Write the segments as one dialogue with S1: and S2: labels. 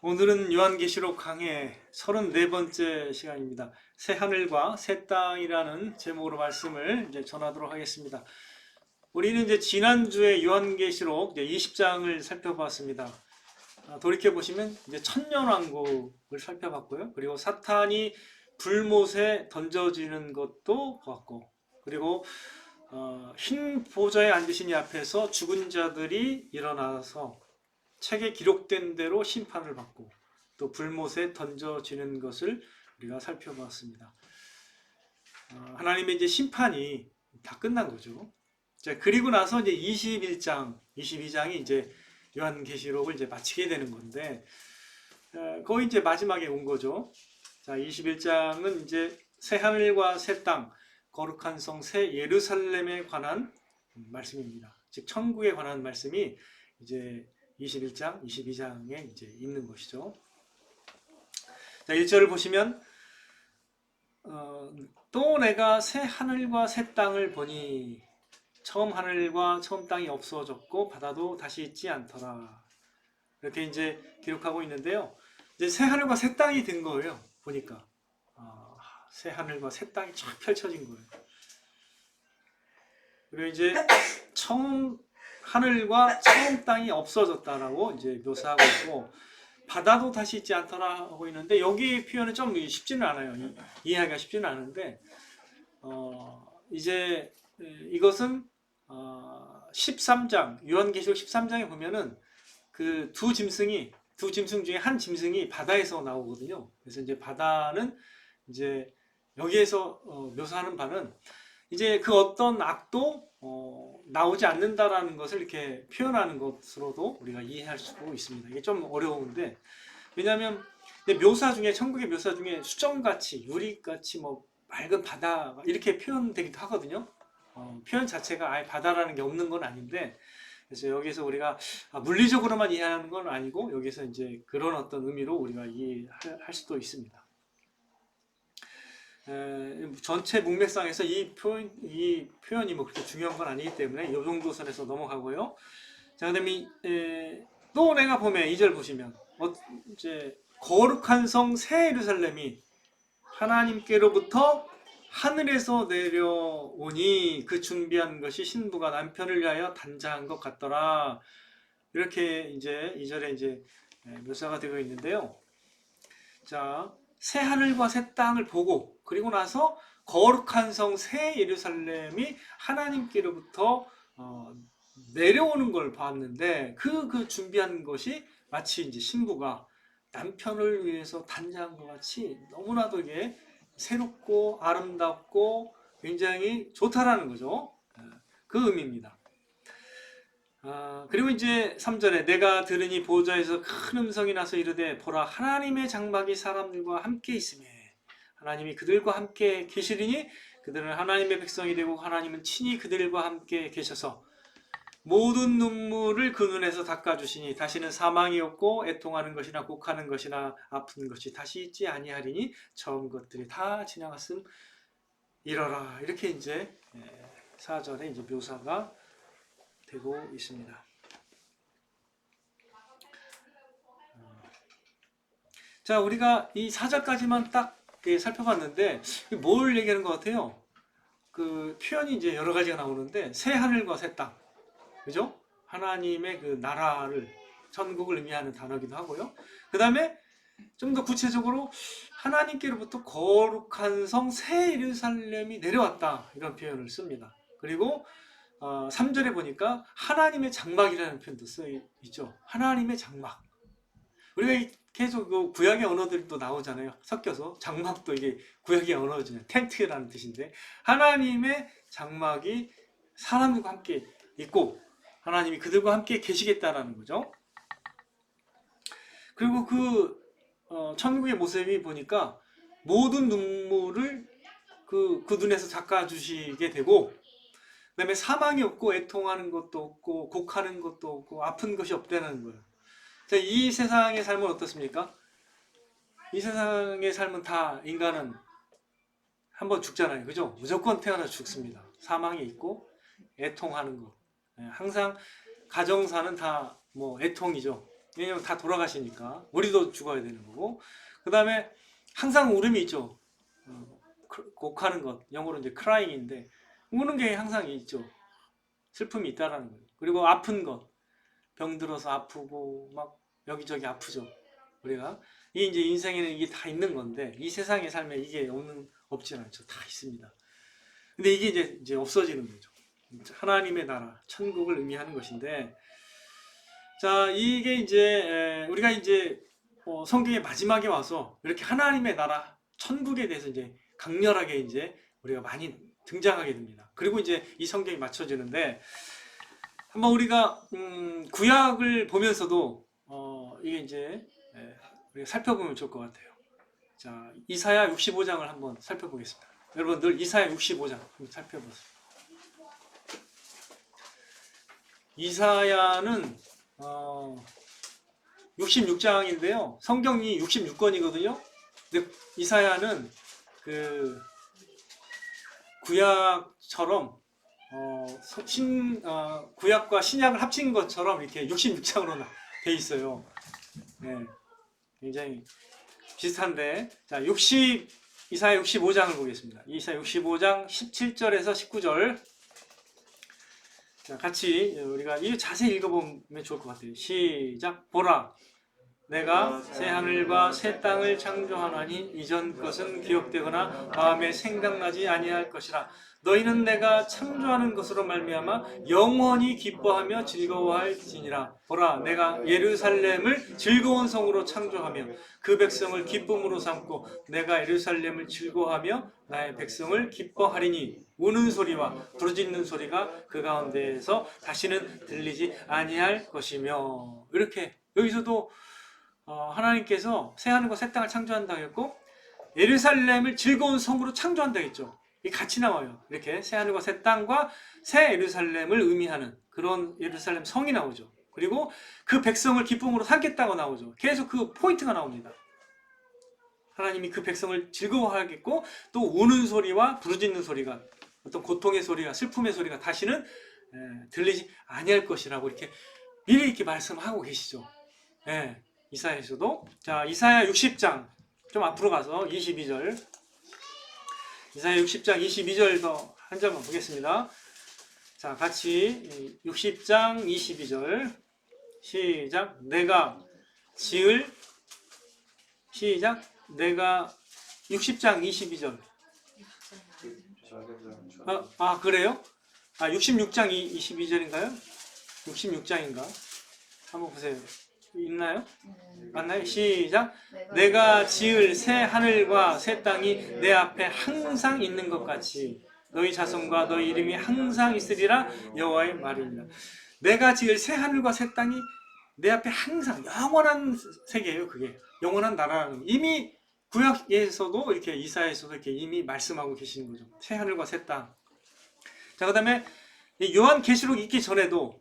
S1: 오늘은 요한계시록 강해 34번째 시간입니다. 새 하늘과 새 땅이라는 제목으로 말씀을 이제 전하도록 하겠습니다. 우리는 이제 지난주에 요한계시록 20장을 살펴봤습니다. 돌이켜 보시면 이제 천년왕국을 살펴봤고요. 그리고 사탄이 불못에 던져지는 것도 보았고, 그리고 흰 보좌에 앉으신 이 앞에서 죽은 자들이 일어나서 책에 기록된 대로 심판을 받고 또 불못에 던져지는 것을 우리가 살펴보았습니다. 하나님의 이제 심판이 다 끝난 거죠. 자, 그리고 나서 이제 21장, 22장이 이제 요한계시록을 이제 마치게 되는 건데, 거의 이제 마지막에 온 거죠. 자, 21장은 이제 새 하늘과 새 땅, 거룩한 성 새 예루살렘에 관한 말씀입니다. 즉 천국에 관한 말씀이 이제 21장, 22장에 이제 있는 것이죠. 자, 1절을 보시면 또 내가 새 하늘과 새 땅을 보니 처음 하늘과 처음 땅이 없어졌고 바다도 다시 있지 않더라. 이렇게 이제 기록하고 있는데요. 이제 새 하늘과 새 땅이 된 거예요. 보니까 새 하늘과 새 땅이 쫙 펼쳐진 거예요. 그리고 이제 처음 하늘과 처음 땅이 없어졌다라고 이제 묘사하고 있고, 바다도 다시 있지 않더라 하고 있는데, 여기 표현은 좀 쉽지는 않아요. 이해하기가 쉽지는 않은데, 이제 이것은 13장 요한계시록 13장에 보면은 그 두 짐승 중에 한 짐승이 바다에서 나오거든요. 그래서 이제 바다는 이제 여기에서 묘사하는 바는 이제 그 어떤 악도 나오지 않는다라는 것을 이렇게 표현하는 것으로도 우리가 이해할 수 있습니다. 이게 좀 어려운데, 왜냐하면 묘사 중에, 천국의 묘사 중에 수정같이, 유리같이, 뭐 맑은 바다 이렇게 표현되기도 하거든요. 표현 자체가 아예 바다라는 게 없는 건 아닌데, 그래서 여기서 우리가 물리적으로만 이해하는 건 아니고, 여기서 이제 그런 어떤 의미로 우리가 이해할 수도 있습니다. 전체 문맥상에서 이 표현이 뭐 그렇게 중요한 건 아니기 때문에 이 정도 선에서 넘어가고요. 자, 그다음에 또 내가 보면 2절 보시면 이제 거룩한 성 새 예루살렘이 하나님께로부터 하늘에서 내려오니 그 준비한 것이 신부가 남편을 위하여 단장한 것 같더라. 이렇게 이제 2절에 이제 묘사가 되고 있는데요. 자, 새 하늘과 새 땅을 보고, 그리고 나서 거룩한 성 새 예루살렘이 하나님께로부터 내려오는 걸 봤는데, 그 준비한 것이 마치 이제 신부가 남편을 위해서 단장한 것 같이 너무나도 이게 새롭고 아름답고 굉장히 좋다라는 거죠. 그 의미입니다. 그리고 이제 3절에 내가 들으니 보좌에서 큰 음성이 나서 이르되 보라 하나님의 장막이 사람들과 함께 있으며 하나님이 그들과 함께 계시리니 그들은 하나님의 백성이 되고 하나님은 친히 그들과 함께 계셔서 모든 눈물을 그 눈에서 닦아주시니 다시는 사망이 없고 애통하는 것이나 곡하는 것이나 아픈 것이 다시 있지 아니하리니 처음 것들이 다 지나갔음 이러라. 이렇게 이제 4절에 이제 묘사가 되고 있습니다. 자, 우리가 이 4절까지만 딱 살펴봤는데 뭘 얘기하는 것 같아요? 그 표현이 이제 여러 가지가 나오는데 새 하늘과 새 땅, 그죠? 하나님의 그 나라를, 천국을 의미하는 단어기도 하고요. 그 다음에 좀 더 구체적으로 하나님께로부터 거룩한 성 새 예루살렘이 내려왔다, 이런 표현을 씁니다. 그리고 3절에 보니까 하나님의 장막이라는 표현도 쓰여있죠. 하나님의 장막. 우리가 계속 그 구약의 언어들이 또 나오잖아요. 섞여서. 장막도 이게 구약의 언어잖아요. 텐트라는 뜻인데, 하나님의 장막이 사람들과 함께 있고 하나님이 그들과 함께 계시겠다라는 거죠. 그리고 그 천국의 모습이 보니까 모든 눈물을 그 눈에서 닦아주시게 되고, 그 다음에 사망이 없고 애통하는 것도 없고 곡하는 것도 없고 아픈 것이 없다는 거예요. 자, 이 세상의 삶은 어떻습니까? 이 세상의 삶은 다 인간은 한번 죽잖아요. 그죠? 무조건 태어나서 죽습니다. 사망이 있고 애통하는 것. 항상 가정사는 다 뭐 애통이죠. 왜냐면 다 돌아가시니까. 우리도 죽어야 되는 거고. 그 다음에 항상 울음이 있죠. 곡하는 것, 영어로 이제 crying인데 우는 게 항상 있죠. 슬픔이 있다라는 거예요. 그리고 아픈 것, 병들어서 아프고 막 여기저기 아프죠. 우리가 이게 이제 인생에는 이게 다 있는 건데 이 세상의 삶에 이게 없진 않죠. 다 있습니다. 근데 이게 이제 없어지는 거죠. 하나님의 나라, 천국을 의미하는 것인데, 자 이게 이제 우리가 이제 성경의 마지막에 와서 이렇게 하나님의 나라, 천국에 대해서 이제 강렬하게 이제 우리가 많이 등장하게 됩니다. 그리고 이제 이 성경이 맞춰지는데 한번 우리가 구약을 보면서도 이게 이제 우리가 살펴보면 좋을 것 같아요. 자 이사야 65장을 한번 살펴보겠습니다. 여러분들 이사야 65장 한번 살펴보세요. 이사야는 66장인데요. 성경이 66권이거든요. 근데 이사야는 그 구약처럼 구약과 신약을 합친 것처럼 이렇게 66장으로 돼 있어요. 네, 굉장히 비슷한데, 자 이사야 65장을 보겠습니다. 이사야 65장 17절에서 19절. 자, 같이 우리가 이 자세히 읽어보면 좋을 것 같아요. 시작. 보라, 내가 새 하늘과 새 땅을 창조하나니 이전 것은 기억되거나 마음에 생각나지 아니할 것이라. 너희는 내가 창조하는 것으로 말미암아 영원히 기뻐하며 즐거워할지니라. 보라, 내가 예루살렘을 즐거운 성으로 창조하며 그 백성을 기쁨으로 삼고 내가 예루살렘을 즐거워하며 나의 백성을 기뻐하리니 우는 소리와 부르짖는 소리가 그 가운데에서 다시는 들리지 아니할 것이며. 이렇게 여기서도 하나님께서 새 하늘과 새 땅을 창조한다고 했고 예루살렘을 즐거운 성으로 창조한다고 했죠. 이게 같이 나와요. 이렇게 새 하늘과 새 땅과 새 예루살렘을 의미하는 그런 예루살렘 성이 나오죠. 그리고 그 백성을 기쁨으로 삼겠다고 나오죠. 계속 그 포인트가 나옵니다. 하나님이 그 백성을 즐거워하겠고 또 우는 소리와 부르짖는 소리가, 어떤 고통의 소리가, 슬픔의 소리가 다시는 들리지 아니할 것이라고 이렇게 미리 이렇게 말씀하고 계시죠. 예, 이사야에서도. 자, 이사야 60장 좀 앞으로 가서 22절. 이사야 60장 22절 더 한 절만 보겠습니다. 자, 같이 60장 22절 시작. 내가 지을 시작. 내가 60장 22절. 그래요? 66장 22절인가요? 66장인가? 한번 보세요. 있나요? 맞나요? 시작. 내가 지을 새 하늘과 새 땅이 내 앞에 항상 있는 것 같이 너희 자손과 너희 이름이 항상 있으리라 여호와의 말입니다. 내가 지을 새 하늘과 새 땅이 내 앞에 항상, 영원한 세계예요. 그게 영원한 나라라는, 이미 구약에서도 이렇게 이사야에서도 이렇게 이미 말씀하고 계시는 거죠. 새 하늘과 새 땅. 자, 그다음에 요한계시록 있기 전에도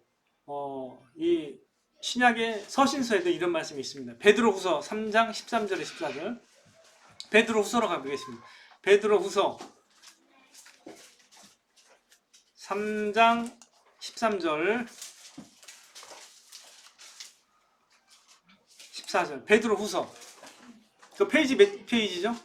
S1: 이 신약의 서신서에도 이런 말씀이 있습니다. 베드로후서 3장 13절에 14절. 베드로후서로 가보겠습니다. 베드로후서 3장 13절 14절. 베드로후서. 그 페이지 몇 페이지죠?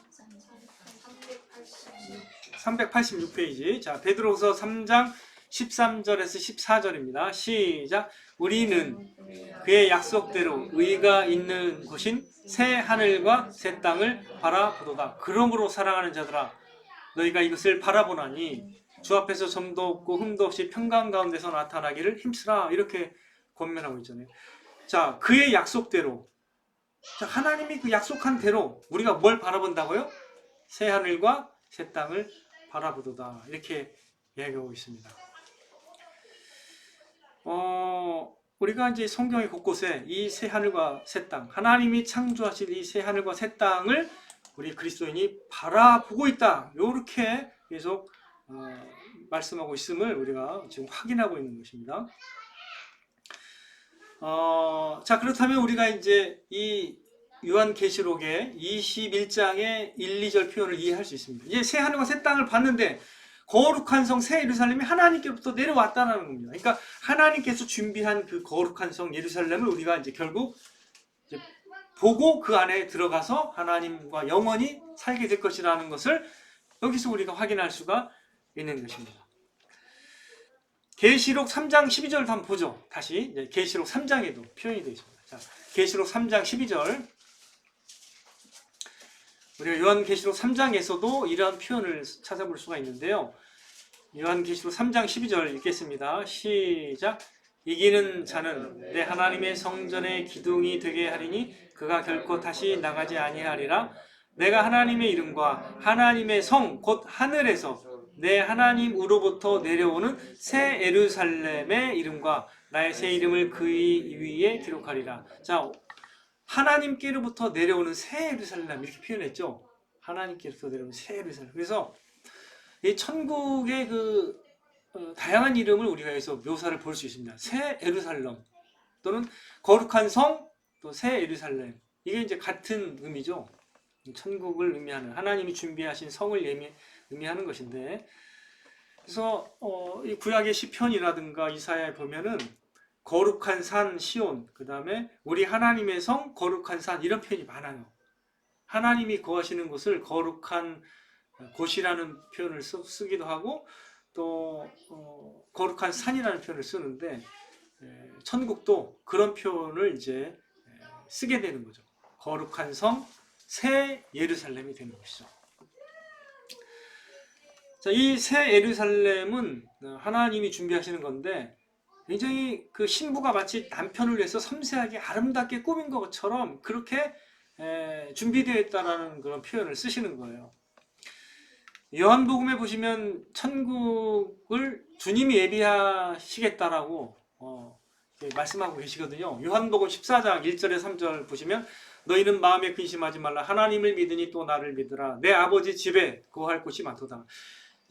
S1: 386페이지. 자, 베드로후서 3장 13절에서 14절입니다. 시작. 우리는 그의 약속대로 의가 있는 곳인 새 하늘과 새 땅을 바라보도다. 그러므로 사랑하는 자들아, 너희가 이것을 바라보나니 주 앞에서 점도 없고 흠도 없이 평강 가운데서 나타나기를 힘쓰라. 이렇게 권면하고 있잖아요. 자, 그의 약속대로. 자, 하나님이 그 약속한 대로 우리가 뭘 바라본다고요? 새 하늘과 새 땅을 바라보도다. 이렇게 이야기하고 있습니다. 우리가 이제 성경의 곳곳에 이 새 하늘과 새 땅, 하나님이 창조하실 이 새 하늘과 새 땅을 우리 그리스도인이 바라보고 있다. 이렇게 계속 말씀하고 있음을 우리가 지금 확인하고 있는 것입니다. 자, 그렇다면 우리가 이제 이 요한계시록의 21장의 1, 2절 표현을 이해할 수 있습니다. 이제 새 하늘과 새 땅을 봤는데 거룩한 성 새 예루살렘이 하나님께로부터 내려왔다는 겁니다. 그러니까 하나님께서 준비한 그 거룩한 성 예루살렘을 우리가 이제 결국 이제 보고 그 안에 들어가서 하나님과 영원히 살게 될 것이라는 것을 여기서 우리가 확인할 수가 있는 것입니다. 계시록 3장 12절도 한번 보죠. 다시 계시록 3장에도 표현이 되어 있습니다. 자, 계시록 3장 12절. 우리가 요한계시록 3장에서도 이러한 표현을 찾아볼 수가 있는데요. 요한계시록 3장 12절 읽겠습니다. 시작. 이기는 자는 내 하나님의 성전의 기둥이 되게 하리니 그가 결코 다시 나가지 아니하리라. 내가 하나님의 이름과 하나님의 성 곧 하늘에서 내 하나님으로부터 내려오는 새 예루살렘의 이름과 나의 새 이름을 그 위에 기록하리라. 자, 하나님께로부터 내려오는 새 예루살렘 이렇게 표현했죠. 하나님께로부터 내려오는 새 예루살렘. 그래서 이 천국의 그 다양한 이름을 우리가 여기서 묘사를 볼 수 있습니다. 새 예루살렘 또는 거룩한 성, 또 새 예루살렘. 이게 이제 같은 의미죠. 천국을 의미하는 하나님이 준비하신 성을 의미하는 것인데, 그래서 이 구약의 시편이라든가 이사야에 보면은 거룩한 산 시온, 그 다음에 우리 하나님의 성 거룩한 산 이런 표현이 많아요. 하나님이 거하시는 곳을 거룩한 곳이라는 표현을 쓰기도 하고 또 거룩한 산이라는 표현을 쓰는데 천국도 그런 표현을 이제 쓰게 되는 거죠. 거룩한 성, 새 예루살렘이 되는 것이죠. 자, 이 새 예루살렘은 하나님이 준비하시는 건데 굉장히 그 신부가 마치 남편을 위해서 섬세하게 아름답게 꾸민 것처럼 그렇게 준비되어 있다는 그런 표현을 쓰시는 거예요. 요한복음에 보시면 천국을 주님이 예비하시겠다라고 말씀하고 계시거든요. 요한복음 14장 1절에 3절 보시면 너희는 마음에 근심하지 말라. 하나님을 믿으니 또 나를 믿으라. 내 아버지 집에 거할 곳이 많도다.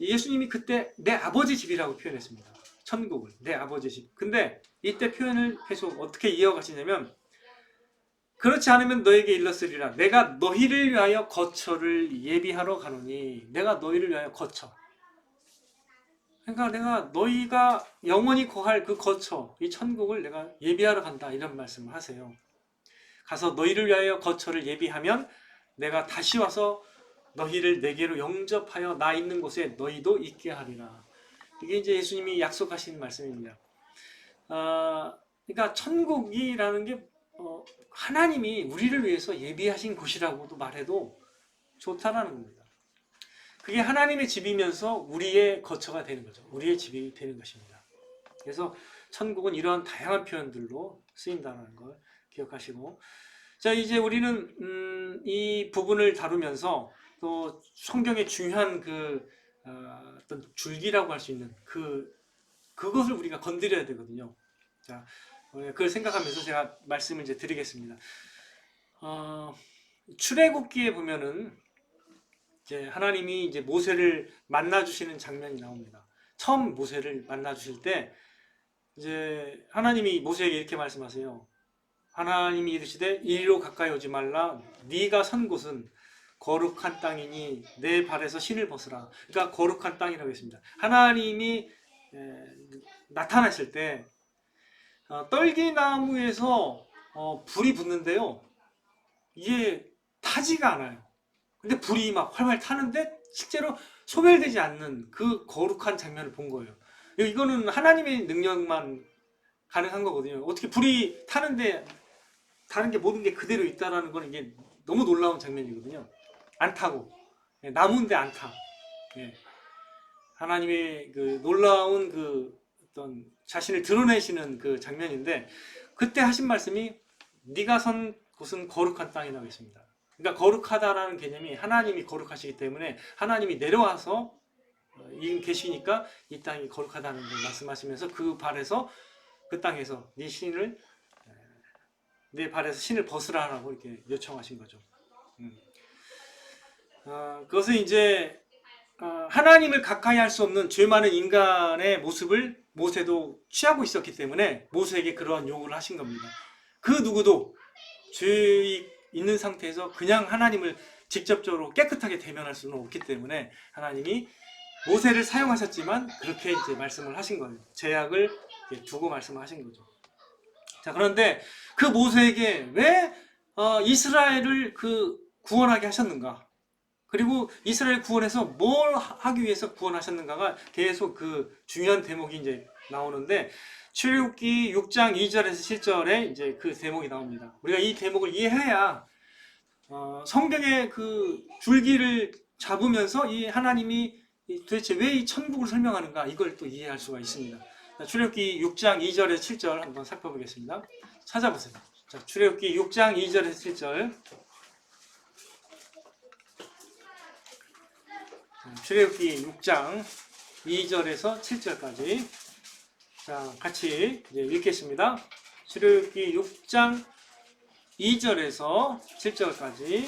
S1: 예수님이 그때 내 아버지 집이라고 표현했습니다. 천국을 내 아버지 집. 근데 이때 표현을 계속 어떻게 이어가시냐면 그렇지 않으면 너에게 일렀으리라. 내가 너희를 위하여 거처를 예비하러 가노니. 내가 너희를 위하여 거처. 그러니까 내가 너희가 영원히 거할 그 거처, 이 천국을 내가 예비하러 간다. 이런 말씀을 하세요. 가서 너희를 위하여 거처를 예비하면 내가 다시 와서 너희를 내게로 영접하여 나 있는 곳에 너희도 있게 하리라. 이게 이제 예수님이 약속하신 말씀입니다. 그러니까 천국이라는 게 하나님이 우리를 위해서 예비하신 곳이라고도 말해도 좋다라는 겁니다. 그게 하나님의 집이면서 우리의 거처가 되는 거죠. 우리의 집이 되는 것입니다. 그래서 천국은 이러한 다양한 표현들로 쓰인다는 걸 기억하시고, 자, 이제 우리는 이 부분을 다루면서 또 성경의 중요한 그 어떤 줄기라고 할 수 있는 그것을 우리가 건드려야 되거든요. 자, 그걸 생각하면서 제가 말씀을 이제 드리겠습니다. 출애굽기에 보면은 이제 하나님이 이제 모세를 만나 주시는 장면이 나옵니다. 처음 모세를 만나 주실 때 이제 하나님이 모세에게 이렇게 말씀하세요. 하나님이 이르시되 이리로 가까이 오지 말라. 네가 선 곳은 거룩한 땅이니 내 발에서 신을 벗으라. 그러니까 거룩한 땅이라고 했습니다. 하나님이 나타나실 때 떨기나무에서 불이 붙는데요. 이게 타지가 않아요. 근데 불이 막 활활 타는데 실제로 소멸되지 않는 그 거룩한 장면을 본 거예요. 이거는 하나님의 능력만 가능한 거거든요. 어떻게 불이 타는데 다른 게 모든 게 그대로 있다라는 건 이게 너무 놀라운 장면이거든요. 안 타고 나무인데 안 타. 하나님의 그 놀라운 그 어떤 자신을 드러내시는 그 장면인데 그때 하신 말씀이 네가 선 곳은 거룩한 땅이라고 했습니다. 그러니까 거룩하다라는 개념이 하나님이 거룩하시기 때문에 하나님이 내려와서 계시니까 이 땅이 거룩하다는 걸 말씀하시면서 그 발에서 그 땅에서 내 발에서 신을 벗으라라고 이렇게 요청하신 거죠. 그것은 이제 하나님을 가까이 할 수 없는 죄 많은 인간의 모습을 모세도 취하고 있었기 때문에 모세에게 그러한 요구를 하신 겁니다. 그 누구도 죄 있는 상태에서 그냥 하나님을 직접적으로 깨끗하게 대면할 수는 없기 때문에 하나님이 모세를 사용하셨지만 그렇게 이제 말씀을 하신 거예요. 제약을 두고 말씀을 하신 거죠. 자, 그런데 그 모세에게 왜 이스라엘을 구원하게 하셨는가? 그리고 이스라엘 구원해서 뭘 하기 위해서 구원하셨는가가 계속 그 중요한 대목이 이제 나오는데, 출애굽기 6장 2절에서 7절에 이제 그 대목이 나옵니다. 우리가 이 대목을 이해해야 성경의 그 줄기를 잡으면서 이 하나님이 도대체 왜 이 천국을 설명하는가, 이걸 또 이해할 수가 있습니다. 출애굽기 6장 2절에서 7절 한번 살펴보겠습니다. 찾아보세요. 자, 출애굽기 6장 2절에서 7절. 출애굽기 6장 2절에서 7절까지. 자, 같이 이제 읽겠습니다. 출애굽기 6장 2절에서 7절까지.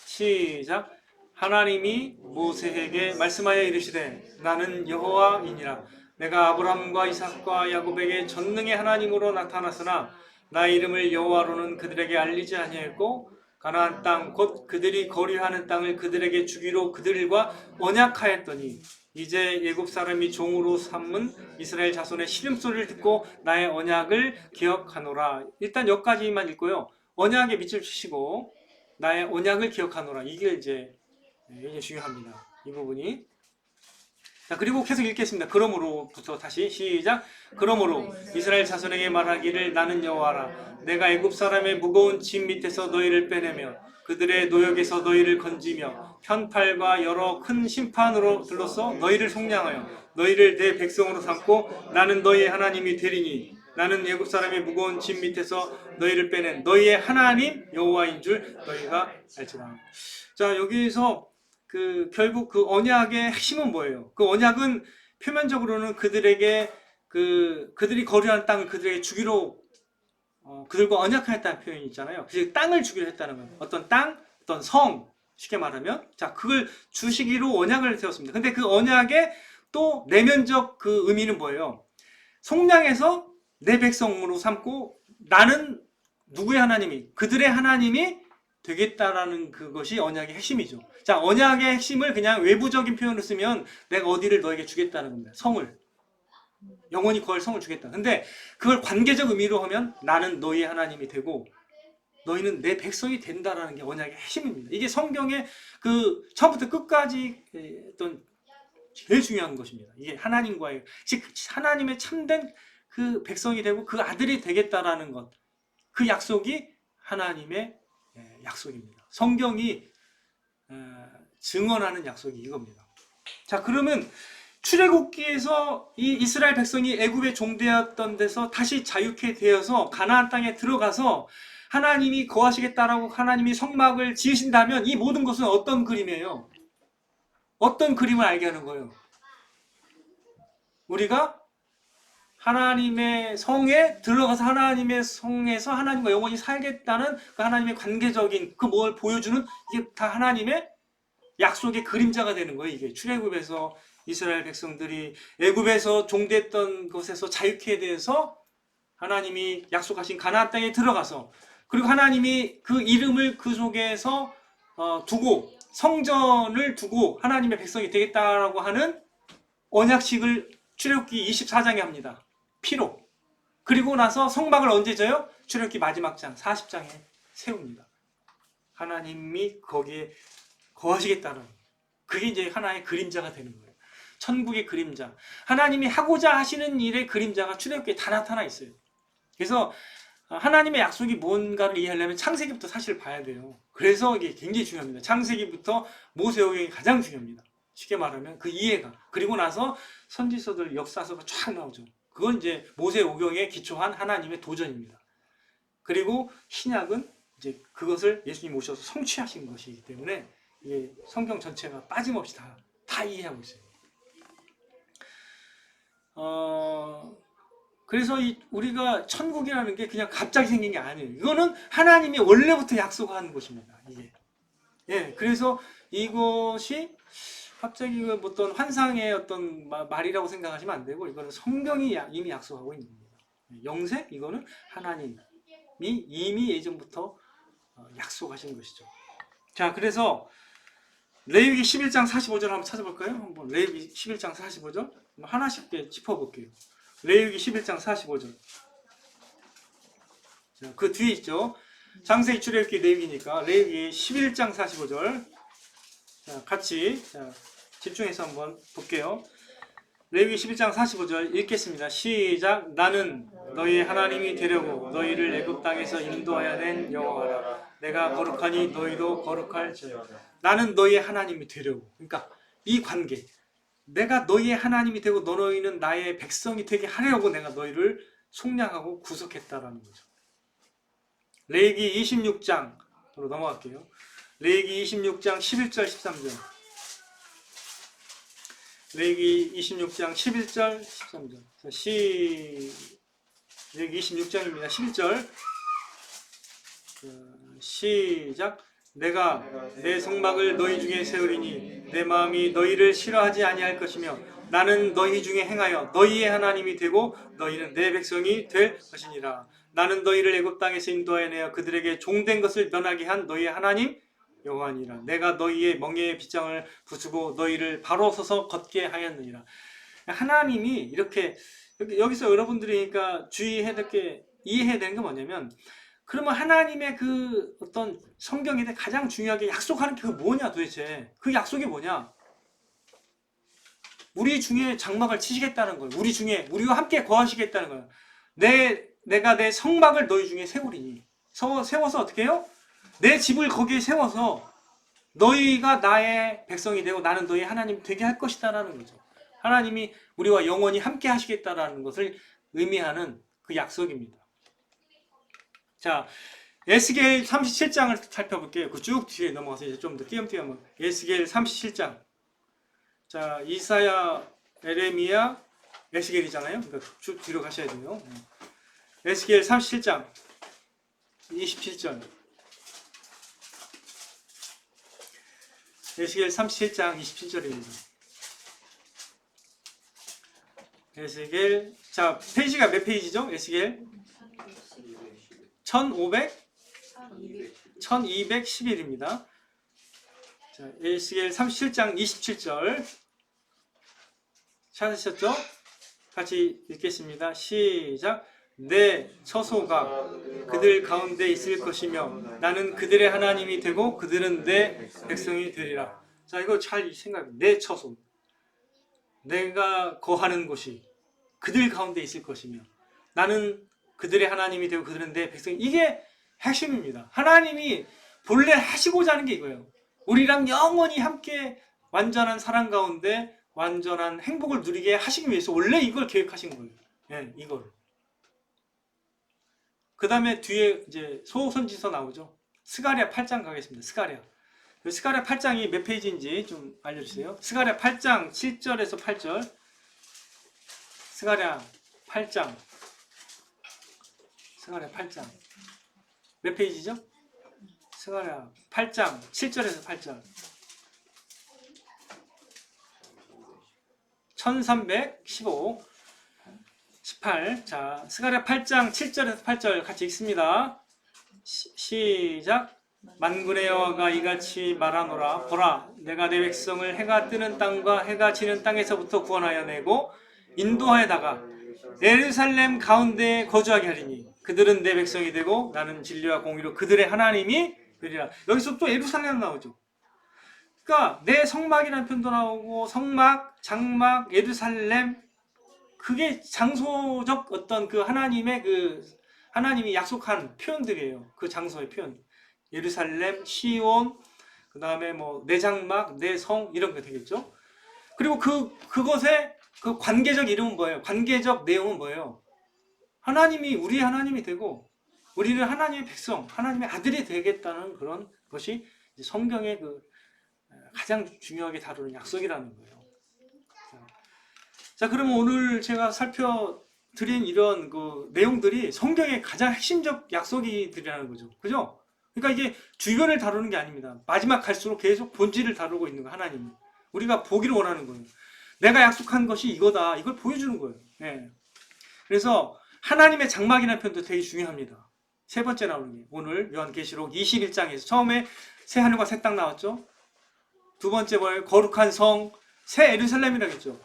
S1: 시작. 하나님이 모세에게 말씀하여 이르시되 나는 여호와이니라. 내가 아브라함과 이삭과 야곱에게 전능의 하나님으로 나타났으나 나의 이름을 여호와로는 그들에게 알리지 아니하였고 가나안 땅 곧 그들이 거류하는 땅을 그들에게 주기로 그들과 언약하였더니 이제 애굽 사람이 종으로 삼은 이스라엘 자손의 시름소리를 듣고 나의 언약을 기억하노라. 일단 여기까지만 읽고요. 언약에 밑줄 치시고 나의 언약을 기억하노라. 이게 이제 중요합니다. 이 부분이. 자, 그리고 계속 읽겠습니다. 그러므로부터 다시 시작. 그러므로 이스라엘 자손에게 말하기를 나는 여호와라. 내가 애굽 사람의 무거운 짐 밑에서 너희를 빼내며 그들의 노역에서 너희를 건지며 편팔과 여러 큰 심판으로 둘러서 너희를 속량하여 너희를 내 백성으로 삼고 나는 너희의 하나님이 되리니 나는 애굽 사람의 무거운 짐 밑에서 너희를 빼낸 너희의 하나님 여호와인 줄 너희가 알지라. 자, 여기서 결국 그 언약의 핵심은 뭐예요? 그 언약은 표면적으로는 그들에게 그들이 거류한 땅을 그들에게 주기로 그들과 언약하였다는 표현이 있잖아요. 그 땅을 주기로 했다는 거예요. 어떤 땅, 어떤 성, 쉽게 말하면 자, 그걸 주시기로 언약을 세웠습니다. 근데 그 언약의 또 내면적 그 의미는 뭐예요? 속량해서 내 백성으로 삼고 나는 누구의 하나님이 그들의 하나님이 되겠다라는 그것이 언약의 핵심이죠. 자, 언약의 핵심을 그냥 외부적인 표현으로 쓰면 내가 어디를 너에게 주겠다는 겁니다. 성을. 영원히 거할 성을 주겠다. 근데 그걸 관계적 의미로 하면 나는 너희의 하나님이 되고 너희는 내 백성이 된다라는 게 언약의 핵심입니다. 이게 성경의 그 처음부터 끝까지 어떤 제일 중요한 것입니다. 이게 하나님과의, 즉 하나님의 참된 그 백성이 되고 그 아들이 되겠다라는 것. 그 약속이 하나님의 약속입니다. 성경이 증언하는 약속이 이겁니다. 자, 그러면 출애굽기에서 이 이스라엘 백성이 애굽의 종되었던 데서 다시 자유케 되어서 가나안 땅에 들어가서 하나님이 거하시겠다라고 하나님이 성막을 지으신다면 이 모든 것은 어떤 그림이에요? 어떤 그림을 알게 하는 거예요? 우리가 하나님의 성에 들어가서 하나님의 성에서 하나님과 영원히 살겠다는 그 하나님의 관계적인 그 뭘 보여주는 이게 다 하나님의 약속의 그림자가 되는 거예요. 이게 출애굽에서 이스라엘 백성들이 애굽에서 종됐던 곳에서 자유케 돼서 하나님이 약속하신 가나안 땅에 들어가서 그리고 하나님이 그 이름을 그 속에서 두고 성전을 두고 하나님의 백성이 되겠다라고 하는 언약식을 출애굽기 24장에 합니다. 피로. 그리고 나서 성막을 언제 져요? 출애굽기 마지막 장 40장에 세웁니다. 하나님이 거기에 거하시겠다는 그게 이제 하나의 그림자가 되는 거예요. 천국의 그림자. 하나님이 하고자 하시는 일의 그림자가 출애굽기에 다 나타나 있어요. 그래서 하나님의 약속이 뭔가를 이해하려면 창세기부터 사실 봐야 돼요. 그래서 이게 굉장히 중요합니다. 창세기부터 모세오경이 가장 중요합니다. 쉽게 말하면 그 이해가. 그리고 나서 선지서들, 역사서가 쫙 나오죠. 그건 이제 모세오경에 기초한 하나님의 도전입니다. 그리고 신약은 이제 그것을 예수님 오셔서 성취하신 것이기 때문에 이게 성경 전체가 빠짐없이 다 이해하고 있어요. 그래서 우리가 천국이라는 게 그냥 갑자기 생긴 게 아니에요. 이거는 하나님이 원래부터 약속한 것입니다. 이게. 예, 그래서 이것이 갑자기 어떤 환상의 어떤 말이라고 생각하시면 안 되고 이거는 성경이 이미 약속하고 있는 겁니다. 영생? 이거는 하나님이 이미 예전부터 약속하신 것이죠. 자, 그래서 레위기 11장 45절 한번 찾아볼까요? 한번 레위기 11장 45절 하나씩 짚어볼게요. 레위기 11장 45절. 자, 그 뒤에 있죠. 장세기 출애굽기 레위기니까 레위기 11장 45절. 자, 같이 집중해서 한번 볼게요. 레위기 11장 45절 읽겠습니다. 시작. 나는 너희 하나님이 되려고 너희를 애굽 땅에서 인도하여 낸 여호와라. 내가 거룩하니 너희도 거룩할지어다. 나는 너희의 하나님이 되려고. 그러니까 이 관계. 내가 너희의 하나님이 되고 너희는 나의 백성이 되게 하려고 내가 너희를 속량하고 구속했다라는 거죠. 레위기 26장으로 넘어갈게요. 레위기 26장 11절 13절. 레위기 26장 11절 13절. 레위기 26장입니다. 11절. 시작. 내가 내 성막을 너희 중에 세우리니 내 마음이 너희를 싫어하지 아니할 것이며 나는 너희 중에 행하여 너희의 하나님이 되고 너희는 내 백성이 될 것이니라. 나는 너희를 애굽 땅에서 인도하여 내어 그들에게 종된 것을 면하게 한 너희의 하나님 여호와니라. 내가 너희의 멍에의 빗장을 부수고 너희를 바로 서서 걷게 하였느니라. 하나님이 이렇게 여기서 여러분들이 그러니까 주의해야 될 게 이해해야 되는 게 뭐냐면, 그러면 하나님의 그 어떤 성경에 가장 중요하게 약속하는 게 뭐냐 도대체? 그 약속이 뭐냐? 우리 중에 장막을 치시겠다는 거예요. 우리 중에 우리와 함께 거하시겠다는 거예요. 내가 내 성막을 너희 중에 세우리니. 세워서 어떻게 해요? 내 집을 거기에 세워서 너희가 나의 백성이 되고 나는 너희 하나님 되게 할 것이다라는 거죠. 하나님이 우리와 영원히 함께 하시겠다라는 것을 의미하는 그 약속입니다. 자, 에스겔 37장을 살펴볼게요. 그 쭉 뒤에 넘어가서 이제 좀 더 띄엄띄엄. 에스겔 37장. 자, 이사야, 에레미야, 에스겔이잖아요. 그러니까 쭉 뒤로 가셔야 돼요. 에스겔 37장 27절. 에스겔 37장 27절입니다. 에스겔, 자, 페이지가 몇 페이지죠? 에스겔 1211입니다. 자, 에스겔 37장 27절 찾으셨죠? 같이 읽겠습니다. 시작. 내 처소가 그들 가운데 있을 것이며 나는 그들의 하나님이 되고 그들은 내 백성이 되리라. 자, 이거 잘 생각해. 내 처소, 내가 거하는 곳이 그들 가운데 있을 것이며 나는 그들의 하나님이 되고 그들은 내 백성이. 이게 핵심입니다. 하나님이 본래 하시고자 하는 게 이거예요. 우리랑 영원히 함께 완전한 사랑 가운데 완전한 행복을 누리게 하시기 위해서 원래 이걸 계획하신 거예요. 예, 이걸. 그 다음에 뒤에 이제 소선지서 나오죠. 스가랴 8장 가겠습니다. 스가랴 8장이 몇 페이지인지 좀 알려주세요. 스가랴 8장 7절에서 8절. 스가랴 8장. 스가랴 8장. 몇 페이지죠? 스가랴 8장 7절에서 8절. 1315 18. 자, 스가랴 8장 7절에서 8절 같이 읽습니다. 시작. 만군의 여호와가 이같이 말하노라. 보라, 내가 내 백성을 해가 뜨는 땅과 해가 지는 땅에서부터 구원하여 내고 인도하여다가 예루살렘 가운데에 거주하게 하리니 그들은 내 백성이 되고 나는 진리와 공의로 그들의 하나님이 되리라. 여기서 또 예루살렘 나오죠. 그러니까 내 성막이라는 표현도 나오고 성막, 장막, 예루살렘, 그게 장소적 어떤 그 하나님의 하나님이 약속한 표현들이에요. 그 장소의 표현. 예루살렘, 시온, 그 다음에 뭐 내 장막, 내 성 이런 게 되겠죠. 그리고 그것의 그 관계적 이름은 뭐예요? 관계적 내용은 뭐예요? 하나님이 우리의 하나님이 되고 우리는 하나님의 백성, 하나님의 아들이 되겠다는 그런 것이 성경의 가장 중요하게 다루는 약속이라는 거예요. 자, 그러면 오늘 제가 살펴드린 이런 내용들이 성경의 가장 핵심적 약속이들이라는 거죠. 그죠? 그러니까 이게 주변을 다루는 게 아닙니다. 마지막 갈수록 계속 본질을 다루고 있는 거, 하나님은. 우리가 보기를 원하는 거예요. 내가 약속한 것이 이거다. 이걸 보여주는 거예요. 네. 그래서 하나님의 장막이라는 표현도 되게 중요합니다. 세 번째 나오는 게 오늘 요한계시록 21장에서 처음에 새 하늘과 새 땅 나왔죠. 두 번째 뭐예요? 거룩한 성, 새 예루살렘이라고 했죠.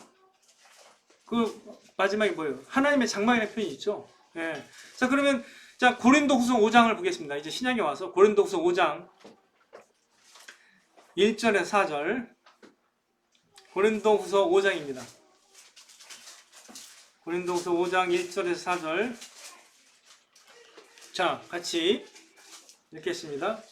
S1: 그 마지막에 뭐예요? 하나님의 장막이라는 표현이 있죠. 예. 자, 그러면 자, 고린도후서 5장을 보겠습니다. 이제 신약에 와서 고린도후서 5장 1절에서 4절. 고린도후서 5장입니다. 고린도후서 5장 1절에서 4절. 자, 같이 읽겠습니다.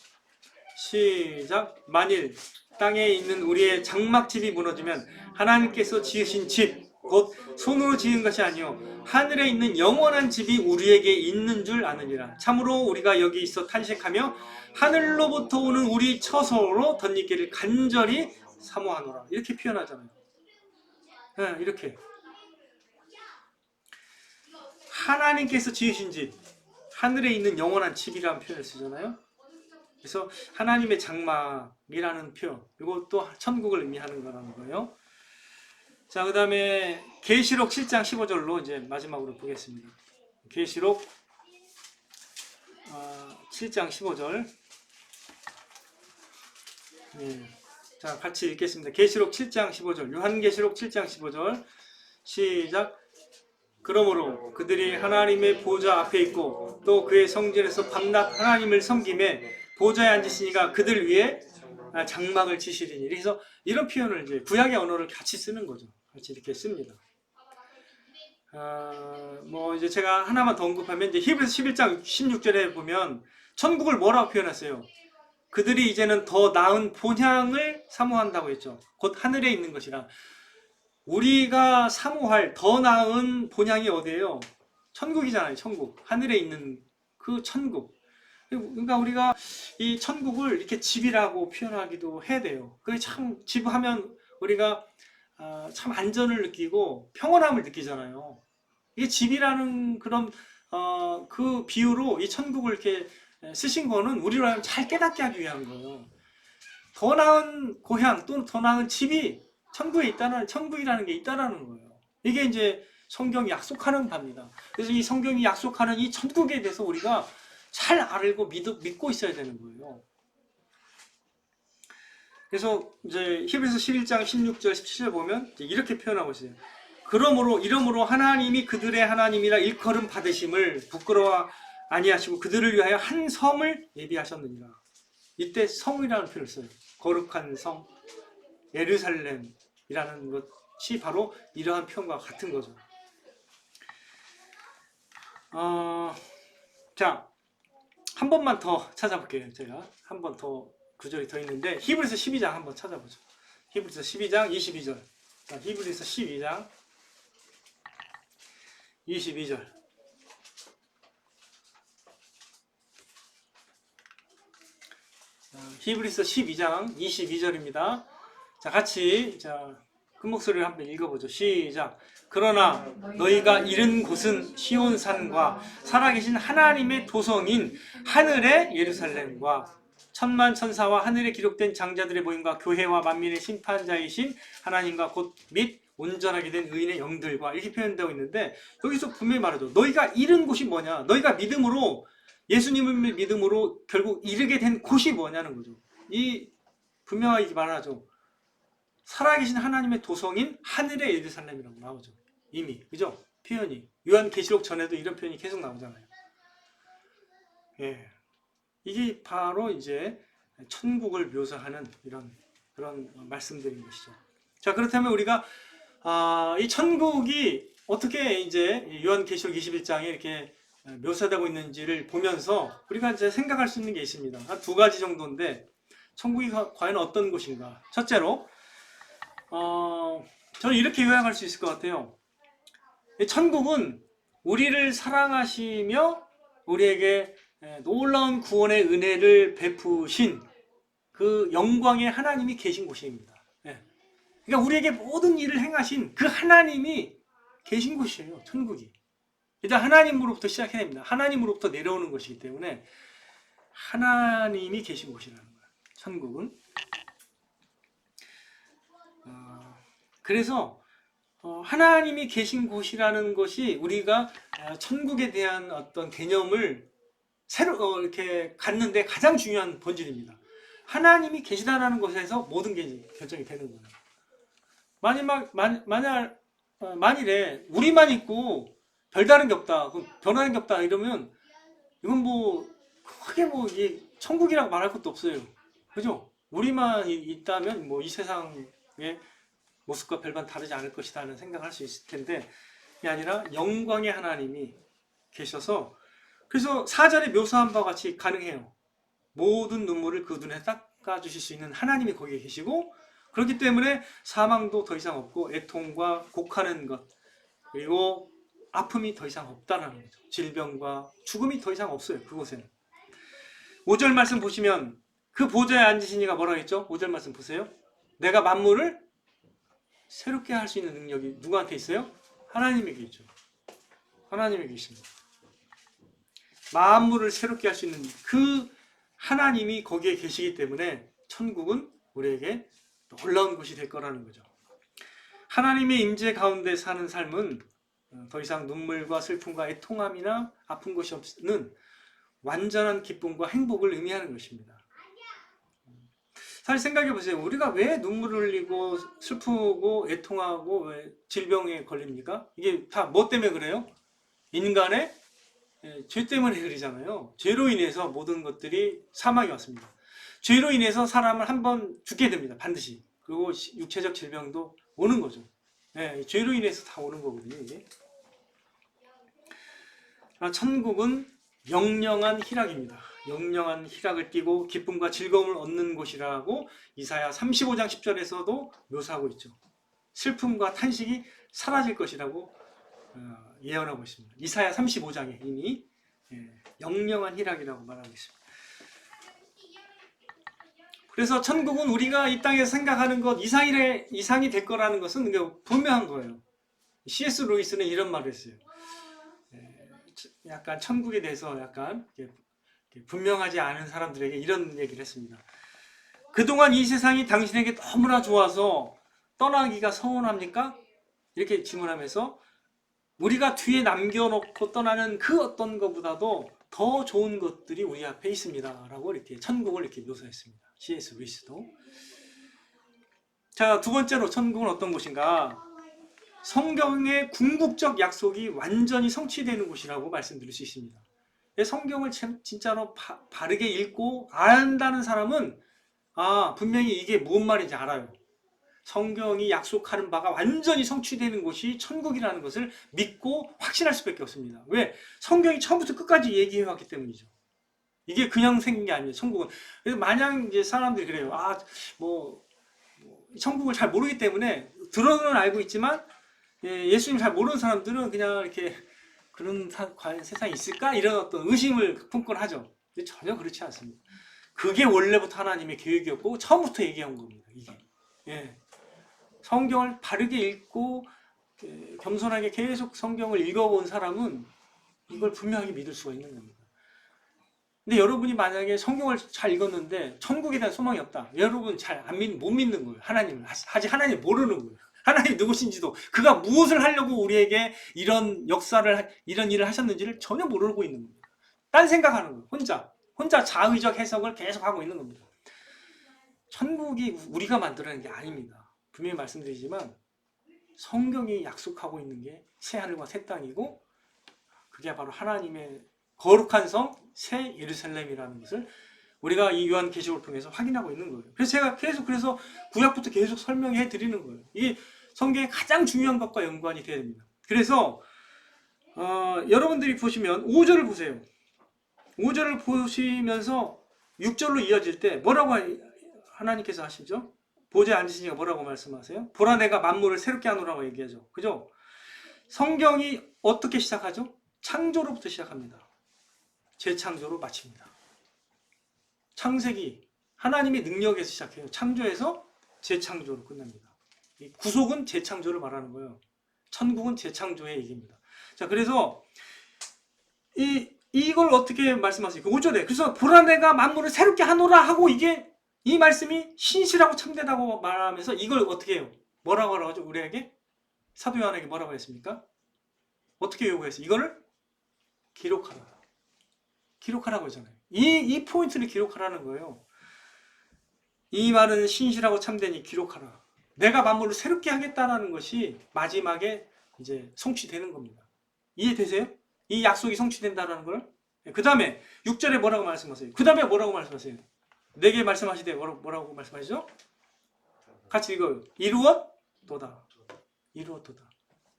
S1: 시작. 만일 땅에 있는 우리의 장막집이 무너지면 하나님께서 지으신 집 곧 손으로 지은 것이 아니요 하늘에 있는 영원한 집이 우리에게 있는 줄 아느니라. 참으로 우리가 여기 있어 탄식하며 하늘로부터 오는 우리 처소로 덧입기를 간절히 사모하노라. 이렇게 표현하잖아요. 네, 이렇게 하나님께서 지으신 집, 하늘에 있는 영원한 집이라는 표현을 쓰잖아요. 그래서 하나님의 장막이라는 표현, 이것도 천국을 의미하는 거라는 거예요. 자, 그 다음에 계시록 7장 15절로 이제 마지막으로 보겠습니다. 계시록 7장 15절. 자, 같이 읽겠습니다. 계시록 7장 15절. 요한계시록 7장 15절. 시작. 그러므로 그들이 하나님의 보좌 앞에 있고 또 그의 성전에서 밤낮 하나님을 섬기며 보좌에 앉으시니가 그들 위에 장막을 치시리니. 그래서 이런 표현을 이제 구약의 언어를 같이 쓰는 거죠. 같이 이렇게 씁니다. 뭐 이제 제가 하나만 더 언급하면 이제 히브리서 11장 16절에 보면 천국을 뭐라고 표현했어요? 그들이 이제는 더 나은 본향을 사모한다고 했죠. 곧 하늘에 있는 것이라. 우리가 사모할 더 나은 본향이 어디예요? 천국이잖아요. 천국. 하늘에 있는 그 천국. 그러니까 우리가 이 천국을 이렇게 집이라고 표현하기도 해야 돼요. 그게 참 집하면 우리가 참 안전을 느끼고 평온함을 느끼잖아요. 이게 집이라는 그런 그 비유로 이 천국을 이렇게 쓰신 거는 우리로 잘 깨닫게 하기 위한 거예요. 더 나은 고향 또는 더 나은 집이 천국에 있다는, 천국이라는 게 있다라는 거예요. 이게 이제 성경이 약속하는 바입니다. 그래서 이 성경이 약속하는 이 천국에 대해서 우리가 잘 알고 믿고 있어야 되는 거예요. 그래서 이제 히브리서 11장 16절 17절 보면 이렇게 표현하고 있어요. 이러므로 하나님이 그들의 하나님이라 일컬음 받으심을 부끄러워 아니하시고 그들을 위하여 한 성을 예비하셨느니라. 이때 성이라는 표현을 써요. 거룩한 성, 예루살렘이라는 것이 바로 이러한 표현과 같은 거죠. 자, 한 번만 더 찾아볼게요. 제가 한 번 더 구절이 더 있는데 히브리서 12장 한번 찾아보죠. 히브리서 12장 22절. 자, 히브리서 12장 22절. 히브리서 12장 22절입니다. 자, 같이 큰 목소리로 한번 읽어보죠. 시작. 그러나 너희가 이른 곳은 시온산과 살아계신 하나님의 도성인 하늘의 예루살렘과 천만 천사와 하늘에 기록된 장자들의 모임과 교회와 만민의 심판자이신 하나님과 곧 및 온전하게 된 의인의 영들과 이렇게 표현되고 있는데 여기서 분명히 말하죠. 너희가 이른 곳이 뭐냐? 너희가 믿음으로 예수님을 믿음으로 결국 이르게 된 곳이 뭐냐는 거죠. 이 분명하게 말하죠. 살아계신 하나님의 도성인 하늘의 예루살렘이라고 나오죠. 이미 그죠? 표현이 요한계시록 전에도 이런 표현이 계속 나오잖아요. 예, 이게 바로 이제 천국을 묘사하는 그런 말씀들인 것이죠. 자, 그렇다면 우리가 이 천국이 어떻게 이제 요한계시록 21장에 이렇게 묘사되고 있는지를 보면서 우리가 이제 생각할 수 있는 게 있습니다. 한 두 가지 정도인데 천국이 과연 어떤 곳인가? 첫째로 저는 이렇게 요약할 수 있을 것 같아요. 천국은 우리를 사랑하시며 우리에게 놀라운 구원의 은혜를 베푸신 그 영광의 하나님이 계신 곳입니다. 그러니까 우리에게 모든 일을 행하신 그 하나님이 계신 곳이에요. 천국이. 일단 하나님으로부터 시작해야 됩니다. 하나님으로부터 내려오는 것이기 때문에 하나님이 계신 곳이라는 거예요. 천국은. 그래서 하나님이 계신 곳이라는 것이 우리가 천국에 대한 어떤 개념을 새로 이렇게 갖는데 가장 중요한 본질입니다. 하나님이 계시다라는 것에서 모든 게 결정이 되는 거예요. 만일에 우리만 있고 별다른 게 없다, 변하는 게 없다 이러면 이건 뭐 크게 뭐 이게 천국이라고 말할 것도 없어요. 그죠? 우리만 있다면 뭐 이 세상의 모습과 별반 다르지 않을 것이라는 생각할 수 있을 텐데, 이게 아니라 영광의 하나님이 계셔서, 그래서 4절에 묘사한 바와 같이 가능해요. 모든 눈물을 그 눈에 닦아주실 수 있는 하나님이 거기에 계시고, 그렇기 때문에 사망도 더 이상 없고 애통과 곡하는 것, 그리고 아픔이 더 이상 없다라는 거죠. 질병과 죽음이 더 이상 없어요. 그곳에는. 5절 말씀 보시면 그 보좌에 앉으신 이가 뭐라고 했죠? 5절 말씀 보세요. 내가 만물을 새롭게 할 수 있는 능력이 누구한테 있어요? 하나님에게 있죠. 하나님에게 있습니다. 만물을 새롭게 할 수 있는 그 하나님이 거기에 계시기 때문에 천국은 우리에게 놀라운 곳이 될 거라는 거죠. 하나님의 임재 가운데 사는 삶은 더 이상 눈물과 슬픔과 애통함이나 아픈 것이 없는 완전한 기쁨과 행복을 의미하는 것입니다. 사실 생각해 보세요. 우리가 왜 눈물을 흘리고 슬프고 애통하고 왜 질병에 걸립니까? 이게 다 뭐 때문에 그래요? 인간의 죄 때문에 그러잖아요. 죄로 인해서 모든 것들이 사망이 왔습니다. 죄로 인해서 사람을 한번 죽게 됩니다. 반드시. 그리고 육체적 질병도 오는 거죠. 죄로 인해서 다 오는 거거든요. 이게. 천국은 영영한 희락입니다. 영영한 희락을 띠고 기쁨과 즐거움을 얻는 곳이라고 이사야 35장 10절에서도 묘사하고 있죠. 슬픔과 탄식이 사라질 것이라고 예언하고 있습니다. 이사야 35장에 이미 영영한 희락이라고 말하고 있습니다. 그래서 천국은 우리가 이 땅에서 생각하는 것 이상이 될 거라는 것은 분명한 거예요. C.S. 루이스는 이런 말을 했어요. 약간 천국에 대해서 약간 분명하지 않은 사람들에게 이런 얘기를 했습니다. 그동안 이 세상이 당신에게 너무나 좋아서 떠나기가 서운합니까? 이렇게 질문하면서 우리가 뒤에 남겨놓고 떠나는 그 어떤 것보다도 더 좋은 것들이 우리 앞에 있습니다. 라고 이렇게 천국을 이렇게 묘사했습니다. C.S. 루이스도. 자, 두 번째로 천국은 어떤 곳인가? 성경의 궁극적 약속이 완전히 성취되는 곳이라고 말씀드릴 수 있습니다. 성경을 진짜로 바르게 읽고 안다는 사람은 분명히 이게 무슨 말인지 알아요. 성경이 약속하는 바가 완전히 성취되는 곳이 천국이라는 것을 믿고 확신할 수밖에 없습니다. 왜? 성경이 처음부터 끝까지 얘기해왔기 때문이죠. 이게 그냥 생긴 게 아니에요. 천국은. 그래서 마냥 이제 사람들이 그래요. 천국을 잘 모르기 때문에 들어는 알고 있지만 예수님 잘 모르는 사람들은 그냥 이렇게 그런 과연 세상이 있을까? 이런 어떤 의심을 품곤 하죠. 근데 전혀 그렇지 않습니다. 그게 원래부터 하나님의 계획이었고 처음부터 얘기한 겁니다. 이게. 성경을 바르게 읽고 겸손하게 계속 성경을 읽어본 사람은 이걸 분명하게 믿을 수가 있는 겁니다. 근데 여러분이 만약에 성경을 잘 읽었는데 천국에 대한 소망이 없다. 여러분 못 믿는 거예요. 하나님을. 아직 하나님 모르는 거예요. 하나님 누구신지도 그가 무엇을 하려고 우리에게 이런 이런 일을 하셨는지를 전혀 모르고 있는 겁니다. 딴 생각하는 거예요. 혼자 자의적 해석을 계속 하고 있는 겁니다. 천국이 우리가 만들어낸 게 아닙니다. 분명히 말씀드리지만 성경이 약속하고 있는 게 새하늘과 새 땅이고 그게 바로 하나님의 거룩한 성 새 예루살렘이라는 것을 우리가 이 요한계시록을 통해서 확인하고 있는 거예요. 그래서 제가 그래서 구약부터 계속 설명해 드리는 거예요. 이게 성경의 가장 중요한 것과 연관이 되어야 됩니다. 그래서 여러분들이 보시면 5절을 보세요. 5절을 보시면서 6절로 이어질 때 뭐라고 하나님께서 하시죠? 보좌에 앉으시니까 뭐라고 말씀하세요? 보라 내가 만물을 새롭게 하노라고 얘기하죠. 그죠? 성경이 어떻게 시작하죠? 창조로부터 시작합니다. 재창조로 마칩니다. 창세기 하나님의 능력에서 시작해요. 창조에서 재창조로 끝납니다. 구속은 재창조를 말하는 거예요. 천국은 재창조의 얘기입니다. 자, 그래서 이걸 어떻게 말씀하세요? 5절에 그래서 보라 내가 만물을 새롭게 하노라 하고 이 말씀이 신실하고 참되다고 말하면서 이걸 어떻게 해요? 뭐라고 하죠? 우리에게 사도 요한에게 뭐라고 했습니까? 어떻게 요구했어요? 이거를 기록하라고 했잖아요. 이 포인트를 기록하라는 거예요. 이 말은 신실하고 참되니 기록하라. 내가 만물을 새롭게 하겠다라는 것이 마지막에 이제 성취되는 겁니다. 이해되세요? 이 약속이 성취된다는 걸? 그 다음에 6절에 뭐라고 말씀하세요? 그 다음에 뭐라고 말씀하세요? 내게 말씀하시되 뭐라고 말씀하시죠? 같이 읽어요. 이루었도다. 이루었도다.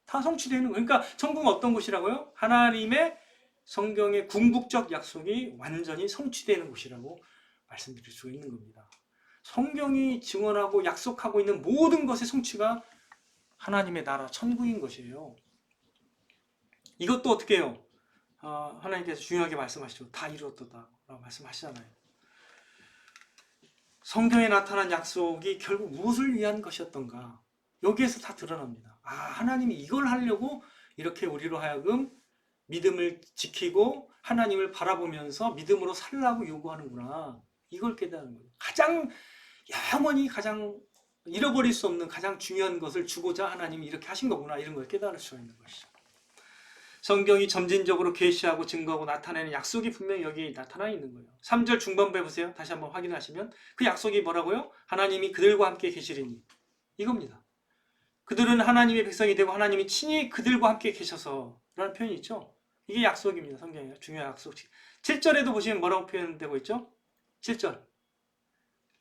S1: 다 성취되는 거예요. 그러니까 천국은 어떤 곳이라고요? 하나님의 성경의 궁극적 약속이 완전히 성취되는 곳이라고 말씀드릴 수 있는 겁니다. 성경이 증언하고 약속하고 있는 모든 것의 성취가 하나님의 나라 천국인 것이에요. 이것도 어떻게 해요? 하나님께서 중요하게 말씀하시죠. 다 이루었도다 라고 말씀하시잖아요. 성경에 나타난 약속이 결국 무엇을 위한 것이었던가, 여기에서 다 드러납니다. 하나님이 이걸 하려고 이렇게 우리로 하여금 믿음을 지키고 하나님을 바라보면서 믿음으로 살라고 요구하는구나, 이걸 깨닫는 거예요. 영원히 가장 잃어버릴 수 없는 가장 중요한 것을 주고자 하나님이 이렇게 하신 거구나, 이런 걸 깨달을 수가 있는 것이죠. 성경이 점진적으로 계시하고 증거하고 나타내는 약속이 분명히 여기 나타나 있는 거예요. 3절 중반부에 보세요. 다시 한번 확인하시면 그 약속이 뭐라고요? 하나님이 그들과 함께 계시리니, 이겁니다. 그들은 하나님의 백성이 되고 하나님이 친히 그들과 함께 계셔서 라는 표현이 있죠. 이게 약속입니다. 성경에 중요한 약속. 7절에도 보시면 뭐라고 표현되고 있죠? 7절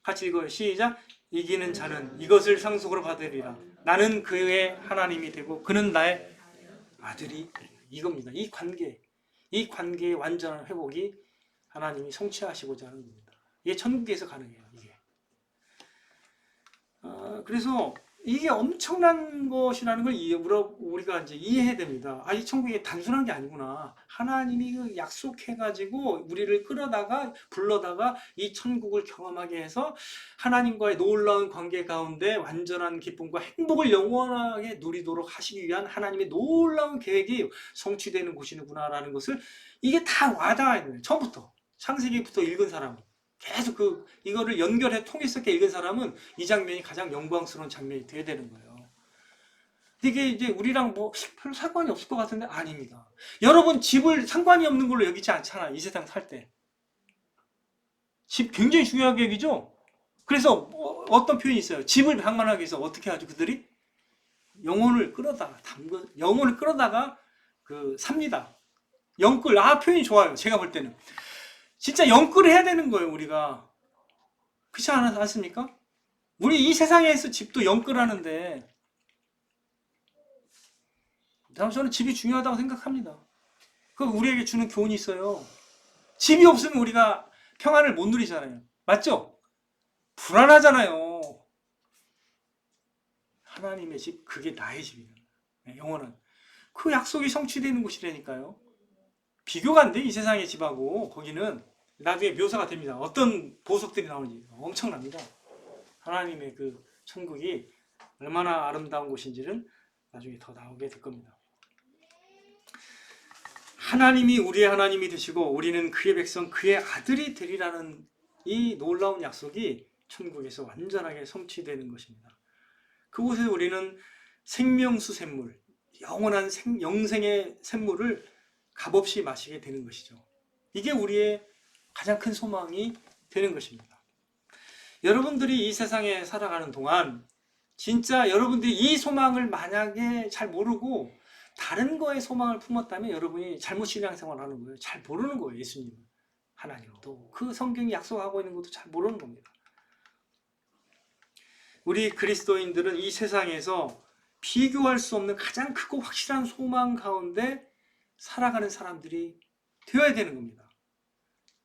S1: 같이 읽어요. 시작. 이기는 자는 이것을 상속으로 받으리라. 나는 그의 하나님이 되고 그는 나의 아들이, 이겁니다. 이 관계의 완전한 회복이 하나님이 성취하시고자 하는 겁니다. 이게 천국에서 가능해요. 이게. 그래서 이게 엄청난 것이라는 걸 우리가 이제 이해해야 됩니다. 이 천국이 단순한 게 아니구나. 하나님이 약속해가지고 우리를 불러다가 이 천국을 경험하게 해서 하나님과의 놀라운 관계 가운데 완전한 기쁨과 행복을 영원하게 누리도록 하시기 위한 하나님의 놀라운 계획이 성취되는 곳이구나라는 것을, 이게 다 와닿아야 돼요. 처음부터 창세기부터 읽은 사람은, 계속 이거를 연결해 통일스럽게 읽은 사람은 이 장면이 가장 영광스러운 장면이 돼야 되는 거예요. 이게 이제 우리랑 별로 상관이 없을 것 같은데 아닙니다. 여러분 집을 상관이 없는 걸로 여기지 않잖아요. 이 세상 살 때. 집 굉장히 중요하게 여기죠. 그래서 어떤 표현이 있어요. 집을 방만하기 위해서 어떻게 하죠? 그들이 영혼을 끌어다가 삽니다. 영끌. 표현이 좋아요. 제가 볼 때는. 진짜 영끌을 해야 되는 거예요, 우리가. 그렇지 않습니까? 우리 이 세상에서 집도 영끌하는데, 저는 집이 중요하다고 생각합니다. 그 우리에게 주는 교훈이 있어요. 집이 없으면 우리가 평안을 못 누리잖아요. 맞죠? 불안하잖아요. 하나님의 집, 그게 나의 집이에요. 영원한. 그 약속이 성취되는 곳이라니까요. 비교가 안 돼, 이 세상의 집하고. 거기는 나중에 묘사가 됩니다. 어떤 보석들이 나오는지 엄청납니다. 하나님의 그 천국이 얼마나 아름다운 곳인지는 나중에 더 나오게 될 겁니다. 하나님이 우리의 하나님이 되시고 우리는 그의 백성, 그의 아들이 되리라는 이 놀라운 약속이 천국에서 완전하게 성취되는 것입니다. 그곳에 우리는 생명수 샘물, 영원한 영생의 샘물을 값없이 마시게 되는 것이죠. 이게 우리의 가장 큰 소망이 되는 것입니다. 여러분들이 이 세상에 살아가는 동안 진짜 여러분들이 이 소망을 만약에 잘 모르고 다른 거에 소망을 품었다면 여러분이 잘못 신앙생활을 하는 거예요. 잘 모르는 거예요. 예수님은, 하나님도, 그 성경이 약속하고 있는 것도 잘 모르는 겁니다. 우리 그리스도인들은 이 세상에서 비교할 수 없는 가장 크고 확실한 소망 가운데 살아가는 사람들이 되어야 되는 겁니다.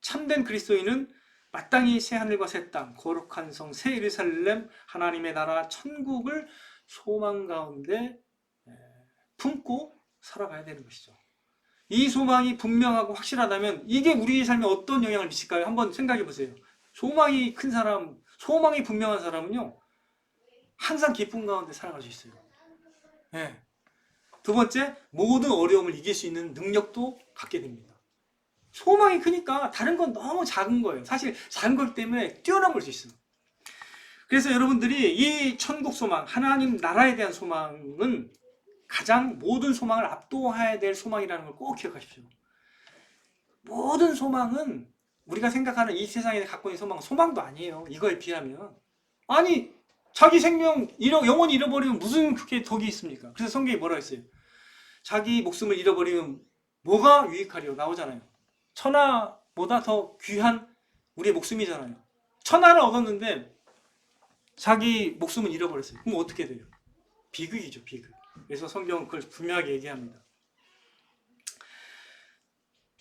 S1: 참된 그리스도인은 마땅히 새 하늘과 새 땅, 거룩한 성, 새 예루살렘, 하나님의 나라, 천국을 소망 가운데 품고 살아가야 되는 것이죠. 이 소망이 분명하고 확실하다면 이게 우리의 삶에 어떤 영향을 미칠까요? 한번 생각해 보세요. 소망이 큰 사람, 소망이 분명한 사람은요, 항상 기쁨 가운데 살아갈 수 있어요. 네. 두 번째, 모든 어려움을 이길 수 있는 능력도 갖게 됩니다. 소망이 크니까 다른 건 너무 작은 거예요. 사실 작은 것 때문에 뛰어넘을 수 있어요. 그래서 여러분들이 이 천국 소망, 하나님 나라에 대한 소망은 가장 모든 소망을 압도해야 될 소망이라는 걸 꼭 기억하십시오. 모든 소망은 우리가 생각하는 이 세상에 갖고 있는 소망은 소망도 아니에요. 이거에 비하면. 아니, 자기 생명 영원히 잃어버리면 무슨 그렇게 덕이 있습니까? 그래서 성경이 뭐라 했어요? 자기 목숨을 잃어버리면 뭐가 유익하리요? 나오잖아요. 천하보다 더 귀한 우리의 목숨이잖아요. 천하를 얻었는데 자기 목숨은 잃어버렸어요. 그럼 어떻게 돼요? 비극이죠, 비극. 그래서 성경은 그걸 분명하게 얘기합니다.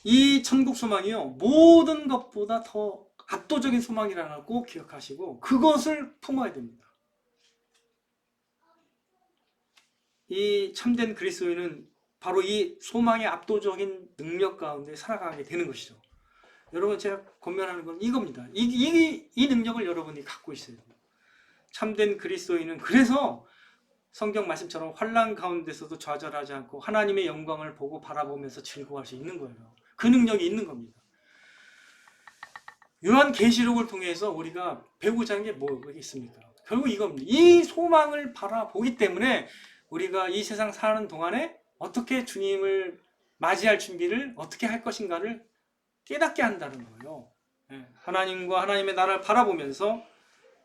S1: 이 천국 소망이요, 모든 것보다 더 압도적인 소망이라는 걸 꼭 기억하시고 그것을 품어야 됩니다. 이 참된 그리스도인은 바로 이 소망의 압도적인 능력 가운데 살아가게 되는 것이죠. 여러분, 제가 권면하는 건 이겁니다. 이 능력을 여러분이 갖고 있어야 됩니다. 참된 그리스도인은 그래서 성경 말씀처럼 환난 가운데서도 좌절하지 않고 하나님의 영광을 보고 바라보면서 즐거워할 수 있는 거예요. 그 능력이 있는 겁니다. 요한계시록을 통해서 우리가 배우고자 하는 게 뭐가 있습니까? 결국 이겁니다. 이 소망을 바라보기 때문에 우리가 이 세상 사는 동안에 어떻게 주님을 맞이할 준비를 어떻게 할 것인가를 깨닫게 한다는 거예요. 하나님과 하나님의 나라를 바라보면서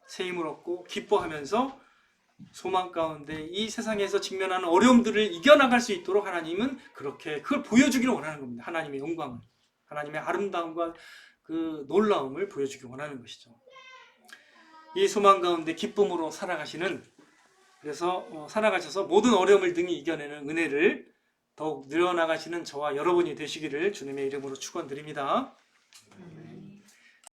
S1: 새 힘을 얻고 기뻐하면서 소망 가운데 이 세상에서 직면하는 어려움들을 이겨나갈 수 있도록 하나님은 그렇게 그걸 보여주기를 원하는 겁니다. 하나님의 영광을, 하나님의 아름다움과 그 놀라움을 보여주기 원하는 것이죠. 이 소망 가운데 기쁨으로 살아가시는, 그래서 살아가셔서 모든 어려움을 등이 이겨내는 은혜를 더욱 늘어나가시는 저와 여러분이 되시기를 주님의 이름으로 축원드립니다.